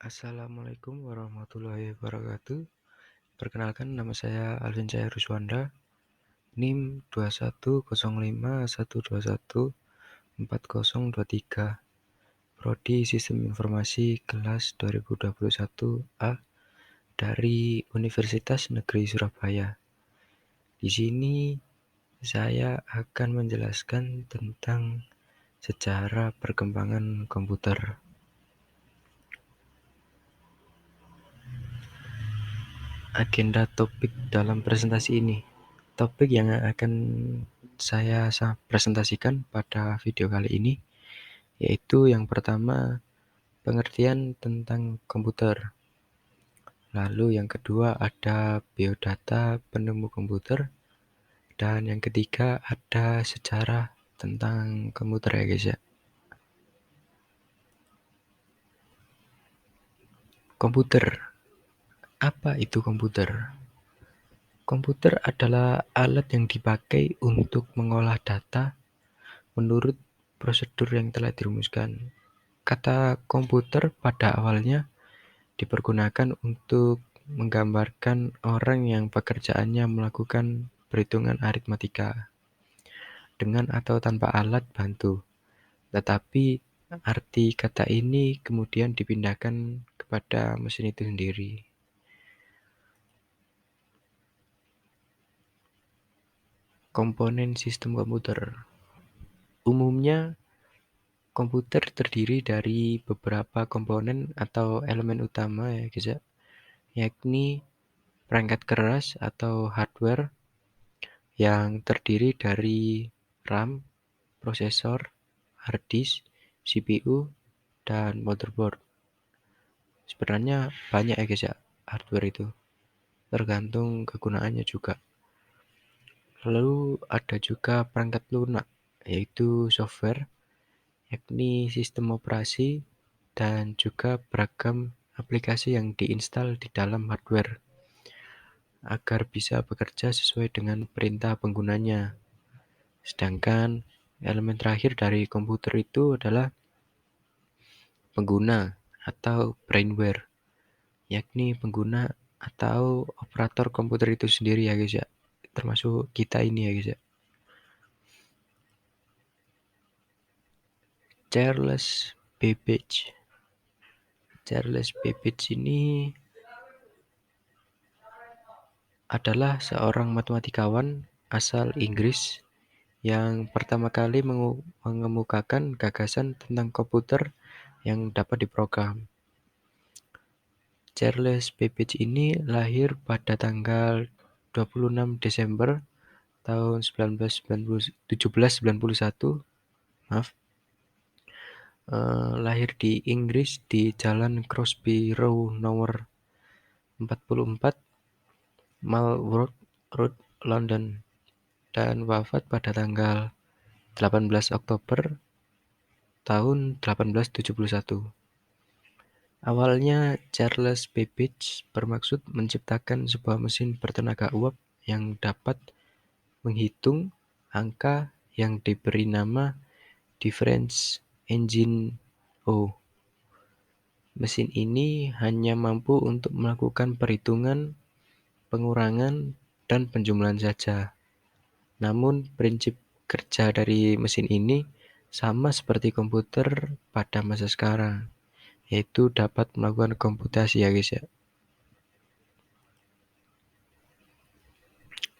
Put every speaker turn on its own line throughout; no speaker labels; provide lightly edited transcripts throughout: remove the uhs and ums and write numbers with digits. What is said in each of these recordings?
Assalamualaikum warahmatullahi wabarakatuh. Perkenalkan nama saya Alvin Cahya Ruswanda, NIM 210512140023, Prodi Sistem Informasi kelas 2021A dari Universitas Negeri Surabaya. Di sini saya akan menjelaskan tentang sejarah perkembangan komputer. Agenda topik dalam presentasi ini. Topik yang akan saya presentasikan pada video kali ini yaitu yang pertama, pengertian tentang komputer. Lalu yang kedua ada biodata penemu komputer. Dan yang ketiga ada sejarah tentang komputer ya guys ya. Komputer. Apa itu komputer? Komputer adalah alat yang dipakai untuk mengolah data menurut prosedur yang telah dirumuskan. Kata komputer pada awalnya dipergunakan untuk menggambarkan orang yang pekerjaannya melakukan perhitungan aritmatika dengan atau tanpa alat bantu. Tetapi arti kata ini kemudian dipindahkan kepada mesin itu sendiri. Komponen sistem komputer. Umumnya komputer terdiri dari beberapa komponen atau elemen utama ya guys ya, yakni perangkat keras atau hardware yang terdiri dari RAM, prosesor, hard disk, CPU, dan motherboard. Sebenarnya banyak ya guys ya hardware itu, tergantung kegunaannya juga. Lalu ada juga perangkat lunak, yaitu software, yakni sistem operasi dan juga beragam aplikasi yang diinstal di dalam hardware agar bisa bekerja sesuai dengan perintah penggunanya. Sedangkan elemen terakhir dari komputer itu adalah pengguna atau brainware, yakni pengguna atau operator komputer itu sendiri ya guys ya, termasuk kita ini ya guys ya. Charles Babbage. Charles Babbage ini adalah seorang matematikawan asal Inggris yang pertama kali mengemukakan gagasan tentang komputer yang dapat diprogram. Charles Babbage ini lahir pada tanggal 26 Desember tahun 1791. Lahir di Inggris di Jalan Crosby Row nomor 44, Malworth Road, London, dan wafat pada tanggal 18 Oktober tahun 1871. Awalnya Charles Babbage bermaksud menciptakan sebuah mesin bertenaga uap yang dapat menghitung angka yang diberi nama Difference Engine O. Mesin ini hanya mampu untuk melakukan perhitungan, pengurangan, dan penjumlahan saja. Namun prinsip kerja dari mesin ini sama seperti komputer pada masa sekarang, yaitu dapat melakukan komputasi ya guys ya.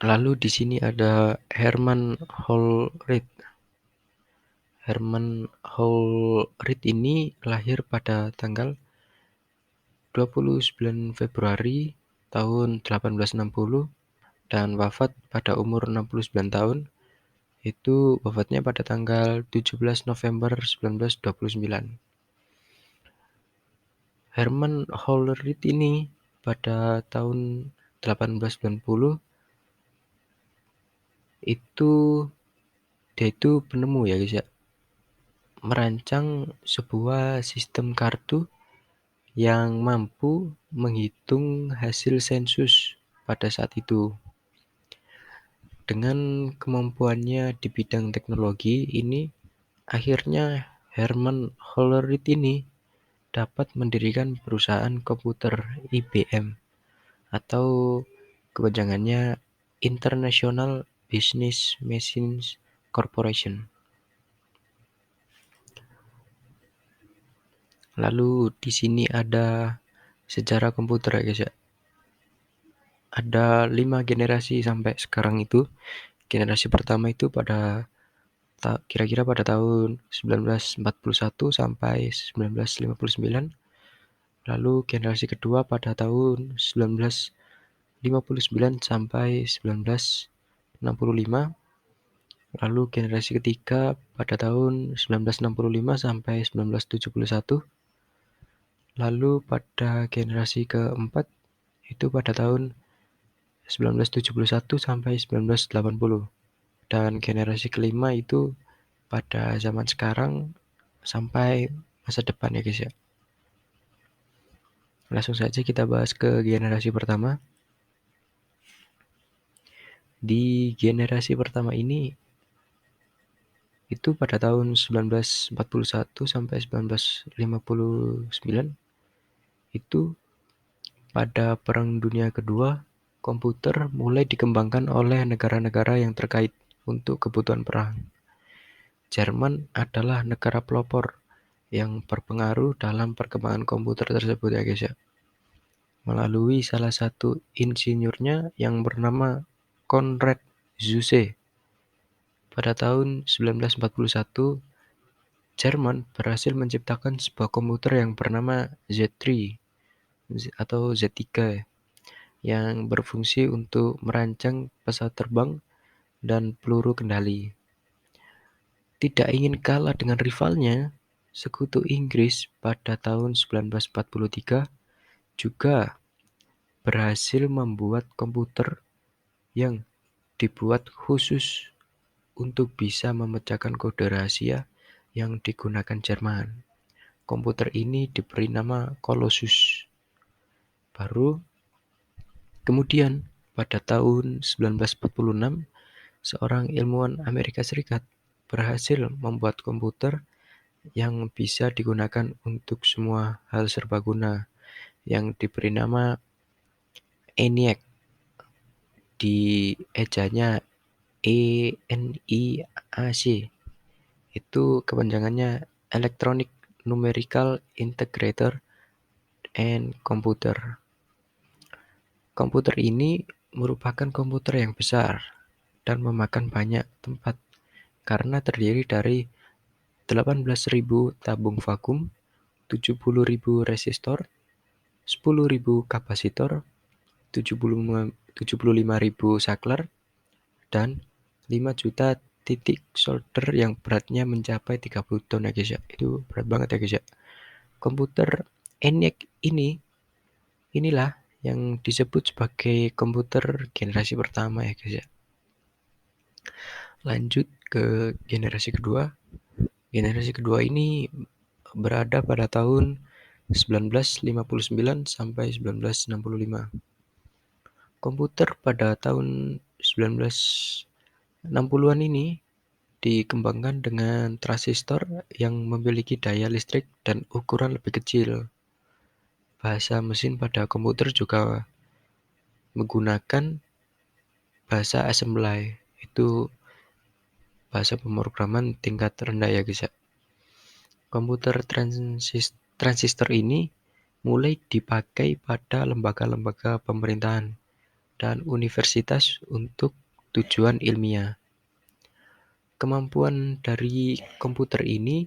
Lalu di sini ada Herman Hollerith. Herman Hollerith ini lahir pada tanggal 29 Februari tahun 1860 dan wafat pada umur 69 tahun. Itu wafatnya pada tanggal 17 November 1929. Herman Hollerith ini pada tahun 1890 itu dia itu penemu ya guys ya, merancang sebuah sistem kartu yang mampu menghitung hasil sensus pada saat itu. Dengan kemampuannya di bidang teknologi ini, akhirnya Herman Hollerith ini dapat mendirikan perusahaan komputer IBM atau kepanjangannya International Business Machines Corporation. Lalu di sini ada sejarah komputer ya guys ya. Ada 5 generasi sampai sekarang itu. Generasi pertama itu kira-kira pada tahun 1941 sampai 1959. Lalu generasi kedua pada tahun 1959 sampai 1965. Lalu generasi ketiga pada tahun 1965 sampai 1971. Lalu pada generasi keempat itu pada tahun 1971 sampai 1980. Dan generasi kelima itu pada zaman sekarang sampai masa depan ya guys ya. Langsung saja kita bahas ke generasi pertama. Di generasi pertama ini itu pada tahun 1941 sampai 1959 itu pada Perang Dunia Kedua, komputer mulai dikembangkan oleh negara-negara yang terkait untuk kebutuhan perang. Jerman adalah negara pelopor yang berpengaruh dalam perkembangan komputer tersebut ya guys ya. Melalui salah satu insinyurnya yang bernama Konrad Zuse. Pada tahun 1941, Jerman berhasil menciptakan sebuah komputer yang bernama Z3 atau Z3 yang berfungsi untuk merancang pesawat terbang dan peluru kendali. Tidak ingin kalah dengan rivalnya, sekutu Inggris pada tahun 1943 juga berhasil membuat komputer yang dibuat khusus untuk bisa memecahkan kode rahasia yang digunakan Jerman. Komputer ini diberi nama Colossus. Kemudian pada tahun 1946, seorang ilmuwan Amerika Serikat berhasil membuat komputer yang bisa digunakan untuk semua hal serbaguna yang diberi nama ENIAC. Di ejanya ENIAC. Itu kepanjangannya Electronic Numerical Integrator and Computer. Komputer ini merupakan komputer yang besar dan memakan banyak tempat karena terdiri dari 18.000 tabung vakum, 70.000 resistor, 10.000 kapasitor, 75.000 saklar, dan 5 juta titik solder yang beratnya mencapai 30 ton ya guys ya. Itu berat banget ya guys ya. Komputer ENIAC inilah yang disebut sebagai komputer generasi pertama ya guys ya. Lanjut ke generasi kedua. Generasi kedua ini berada pada tahun 1959 sampai 1965. Komputer pada tahun 1960-an ini dikembangkan dengan transistor yang memiliki daya listrik dan ukuran lebih kecil. Bahasa mesin pada komputer juga menggunakan bahasa assembly. Itu bahasa pemrograman tingkat rendah ya guys ya. Komputer transistor ini mulai dipakai pada lembaga-lembaga pemerintahan dan universitas untuk tujuan ilmiah. Kemampuan dari komputer ini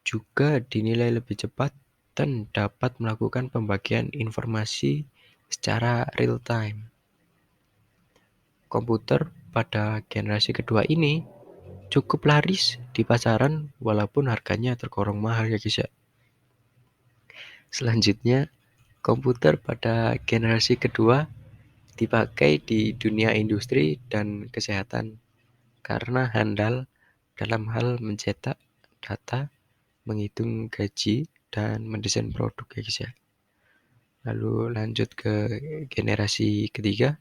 juga dinilai lebih cepat dan dapat melakukan pembagian informasi secara real time. Komputer pada generasi kedua ini cukup laris di pasaran walaupun harganya tergolong mahal ya guys ya. Selanjutnya, komputer pada generasi kedua dipakai di dunia industri dan kesehatan karena handal dalam hal mencetak data, menghitung gaji, dan mendesain produk ya guys ya. Lalu lanjut ke generasi ketiga.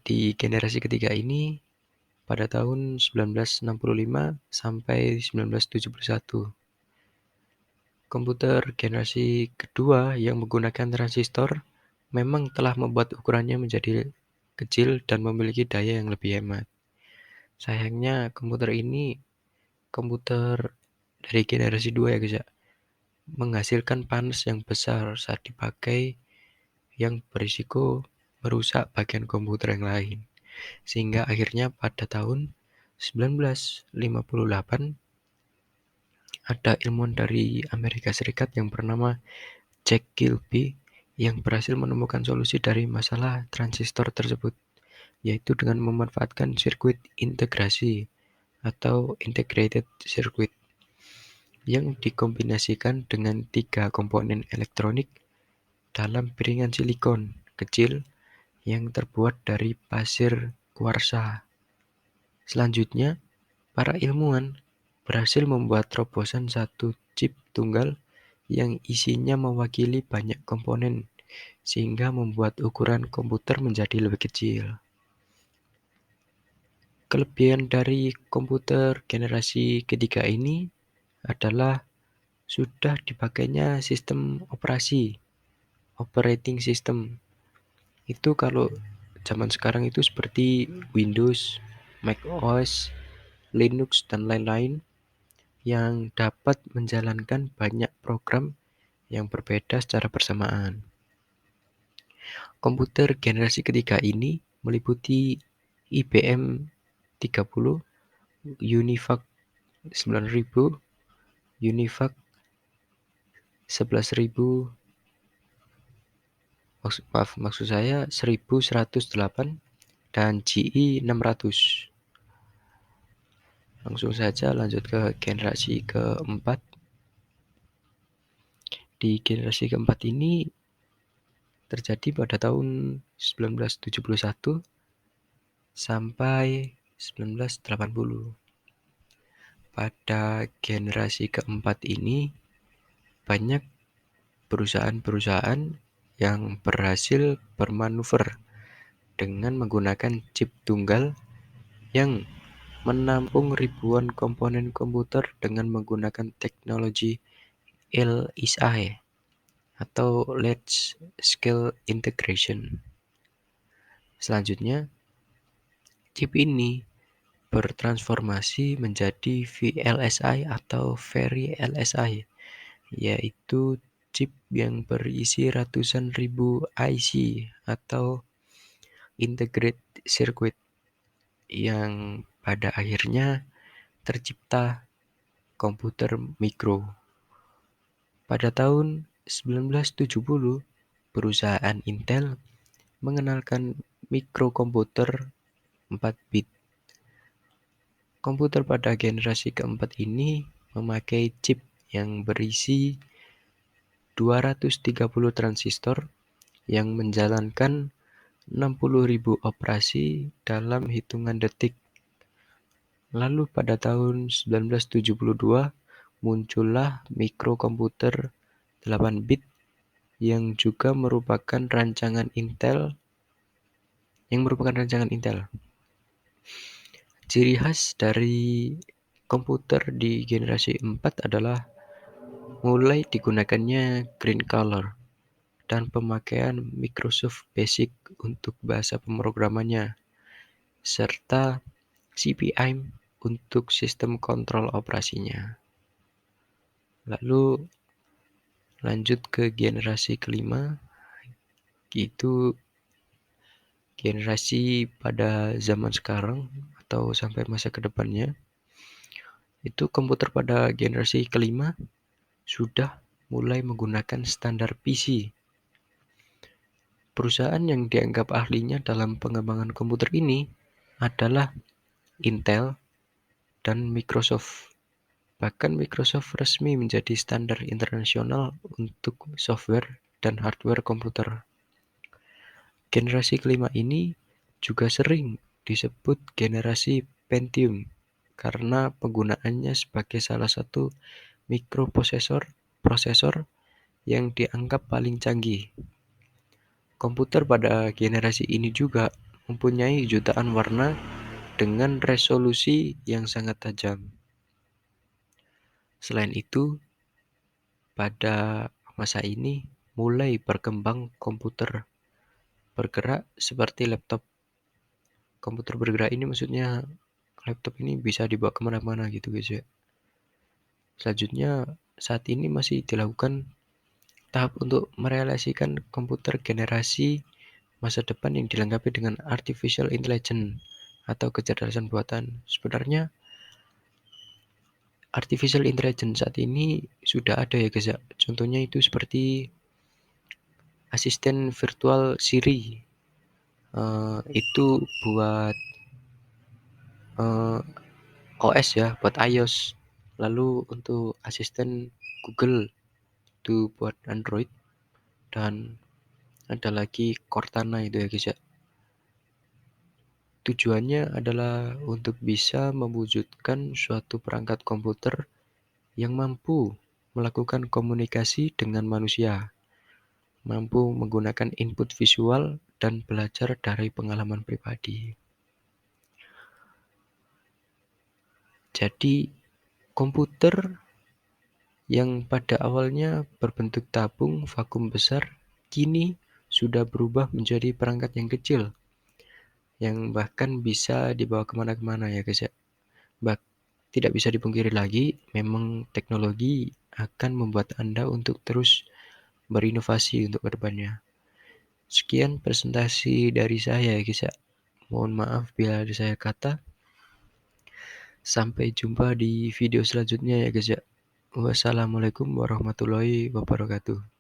Di generasi ketiga ini pada tahun 1965 sampai 1971. Komputer generasi kedua yang menggunakan transistor memang telah membuat ukurannya menjadi kecil dan memiliki daya yang lebih hemat. Sayangnya komputer dari generasi 2 ya guys ya, menghasilkan panas yang besar saat dipakai yang berisiko merusak bagian komputer yang lain. Sehingga akhirnya pada tahun 1958 ada ilmuwan dari Amerika Serikat yang bernama Jack Kilby yang berhasil menemukan solusi dari masalah transistor tersebut, yaitu dengan memanfaatkan sirkuit integrasi atau integrated circuit yang dikombinasikan dengan 3 komponen elektronik dalam piringan silikon kecil yang terbuat dari pasir kuarsa. Selanjutnya, para ilmuwan berhasil membuat terobosan satu chip tunggal yang isinya mewakili banyak komponen, sehingga membuat ukuran komputer menjadi lebih kecil. Kelebihan dari komputer generasi ketiga ini adalah sudah dipakainya sistem operasi, operating system. Itu kalau zaman sekarang itu seperti Windows, macOS, Linux, dan lain-lain yang dapat menjalankan banyak program yang berbeda secara bersamaan. Komputer generasi ketiga ini meliputi IBM 30, UNIVAC 9000, UNIVAC 11000, maksud saya 1108 dan GE 600. Langsung saja lanjut ke generasi keempat. Di generasi keempat ini terjadi pada tahun 1971 sampai 1980. Pada generasi keempat ini banyak perusahaan-perusahaan yang berhasil bermanuver dengan menggunakan chip tunggal yang menampung ribuan komponen komputer dengan menggunakan teknologi LSI atau Large Scale Integration. Selanjutnya, chip ini bertransformasi menjadi VLSI atau Very LSI, yaitu chip yang berisi ratusan ribu IC atau integrated circuit yang pada akhirnya tercipta komputer mikro. Pada tahun 1970, perusahaan Intel mengenalkan mikrokomputer 4 bit. Komputer pada generasi keempat ini memakai chip yang berisi 230 transistor yang menjalankan 60.000 operasi dalam hitungan detik. Lalu pada tahun 1972 muncullah mikrokomputer 8 bit yang juga merupakan rancangan Intel. Ciri khas dari komputer di generasi 4 adalah mulai digunakannya green color dan pemakaian Microsoft Basic untuk bahasa pemrogramannya, serta CPI untuk sistem kontrol operasinya. Lalu lanjut ke generasi kelima, itu generasi pada zaman sekarang atau sampai masa kedepannya. Itu komputer pada generasi kelima sudah mulai menggunakan standar PC. Perusahaan yang dianggap ahlinya dalam pengembangan komputer ini adalah Intel dan Microsoft. Bahkan Microsoft resmi menjadi standar internasional untuk software dan hardware komputer. Generasi kelima ini juga sering disebut generasi Pentium karena penggunaannya sebagai salah satu mikroprosesor yang dianggap paling canggih. Komputer pada generasi ini juga mempunyai jutaan warna dengan resolusi yang sangat tajam. Selain itu, pada masa ini mulai berkembang komputer bergerak seperti laptop. Komputer bergerak ini maksudnya laptop ini bisa dibawa kemana-mana gitu guys ya. Selanjutnya saat ini masih dilakukan tahap untuk merealisasikan komputer generasi masa depan yang dilengkapi dengan artificial intelligence atau kecerdasan buatan. Sebenarnya artificial intelligence saat ini sudah ada ya guys ya. Contohnya itu seperti asisten virtual Siri. Itu buat eh, OS ya, buat iOS. Lalu untuk asisten Google itu buat Android, dan ada lagi Cortana itu ya guys ya. Tujuannya adalah untuk bisa mewujudkan suatu perangkat komputer yang mampu melakukan komunikasi dengan manusia, mampu menggunakan input visual dan belajar dari pengalaman pribadi. Jadi, komputer yang pada awalnya berbentuk tabung vakum besar, kini sudah berubah menjadi perangkat yang kecil, yang bahkan bisa dibawa kemana-mana ya guys ya. Tidak bisa dipungkiri lagi, memang teknologi akan membuat Anda untuk terus berinovasi untuk kedepannya. Sekian presentasi dari saya ya guys ya. Mohon maaf bila ada saya kata. Sampai jumpa di video selanjutnya ya guys ya. Wassalamualaikum warahmatullahi wabarakatuh.